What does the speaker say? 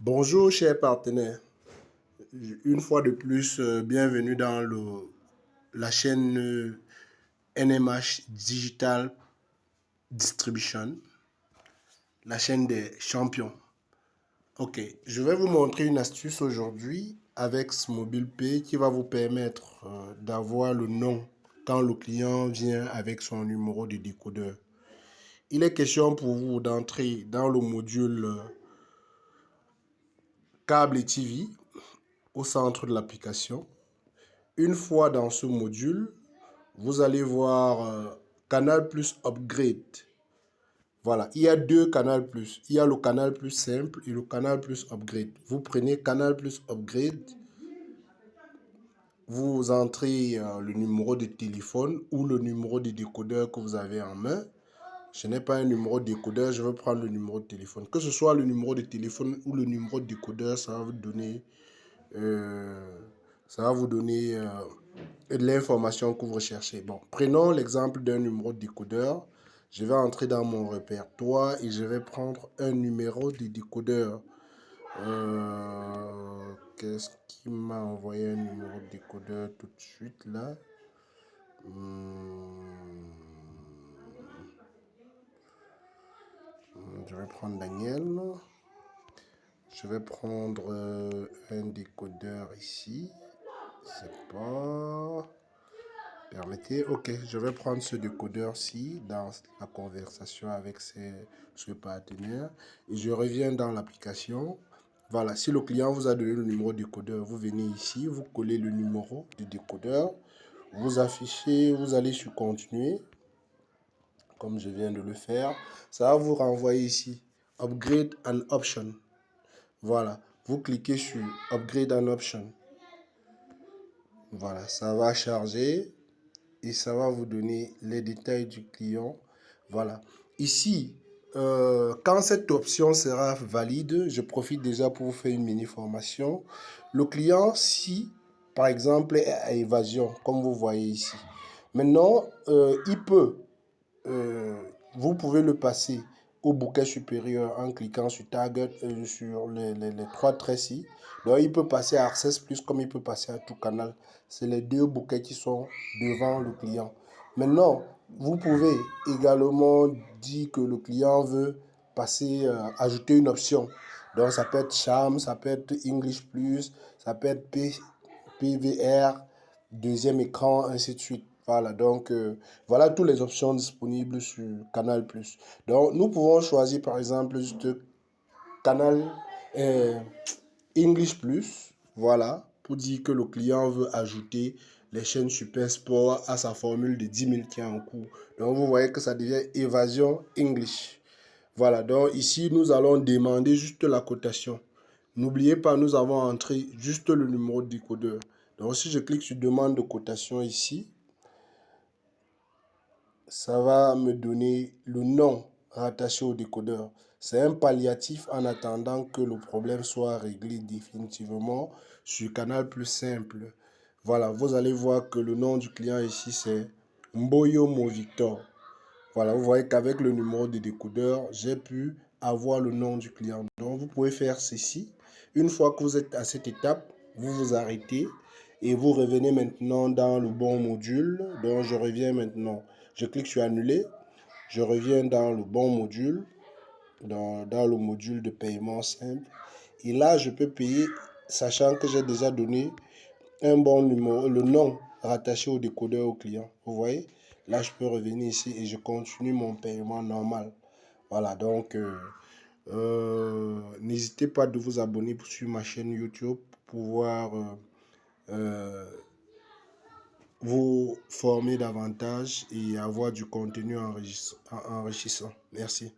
Bonjour chers partenaires, une fois de plus, bienvenue dans la chaîne NMH Digital Distribution, la chaîne des champions. Ok, je vais vous montrer une astuce aujourd'hui avec Mobile Pay qui va vous permettre d'avoir le nom quand le client vient avec son numéro de décodeur. Il est question pour vous d'entrer dans le module câble et TV au centre de l'application. Une fois dans ce module, vous allez voir Canal Plus Upgrade. Voilà, il y a deux Canal Plus. Il y a le Canal Plus simple et le Canal Plus Upgrade. Vous prenez Canal Plus Upgrade, vous entrez le numéro de téléphone ou le numéro de décodeur que vous avez en main. Je n'ai pas un numéro de décodeur, je vais prendre le numéro de téléphone. Que ce soit le numéro de téléphone ou le numéro de décodeur, ça va vous donner de l'information que vous recherchez. Bon, prenons l'exemple d'un numéro de décodeur. Je vais entrer dans mon répertoire et je vais prendre un numéro de décodeur. Qu'est-ce qui m'a envoyé un numéro de décodeur tout de suite là? Je vais prendre Daniel. Je vais prendre un décodeur ici. C'est pas... Permettez, ok, je vais prendre ce décodeur-ci dans la conversation avec ce partenaire et je reviens dans l'application. Voilà, si le client vous a donné le numéro de décodeur, vous venez ici, vous collez le numéro du décodeur, vous affichez, vous allez sur continuer, comme je viens de le faire. Ça va vous renvoyer ici, Upgrade an Option. Voilà, vous cliquez sur Upgrade an Option. Voilà, ça va charger. Et ça va vous donner les détails du client. Voilà. Ici, quand cette option sera valide, je profite déjà pour vous faire une mini formation. Le client, si par exemple est à évasion, comme vous voyez ici, maintenant, vous pouvez le passer au bouquet supérieur en cliquant sur Target, sur les trois traits ici. Donc, il peut passer à Access Plus comme il peut passer à tout canal. C'est les deux bouquets qui sont devant le client. Maintenant, vous pouvez également dire que le client veut passer, ajouter une option. Donc, ça peut être Charm, ça peut être English Plus, ça peut être PVR, deuxième écran, ainsi de suite. Voilà, donc voilà toutes les options disponibles sur Canal+. Donc, nous pouvons choisir par exemple juste Canal English Plus, voilà, pour dire que le client veut ajouter les chaînes Super Sport à sa formule de 10 000 qui est en cours. Donc, vous voyez que ça devient Évasion English. Voilà, donc ici, nous allons demander juste la cotation. N'oubliez pas, nous avons entré juste le numéro de décodeur. Donc, si je clique sur demande de cotation ici, ça va me donner le nom rattaché au décodeur. C'est un palliatif en attendant que le problème soit réglé définitivement sur Canal Plus simple. Voilà, vous allez voir que le nom du client ici, c'est Mboyo Mo Victor. Voilà, vous voyez qu'avec le numéro de décodeur, j'ai pu avoir le nom du client. Donc, vous pouvez faire ceci. Une fois que vous êtes à cette étape, vous vous arrêtez et vous revenez maintenant dans le bon module. Donc, je reviens maintenant. Je clique sur annuler. Je reviens dans le bon module, dans le module de paiement simple. Et là, je peux payer, sachant que j'ai déjà donné un bon numéro, le nom rattaché au décodeur au client. Vous voyez? Là, je peux revenir ici et je continue mon paiement normal. Voilà, donc, n'hésitez pas de vous abonner sur ma chaîne YouTube pour pouvoir vous former davantage et avoir du contenu enrichissant. Merci.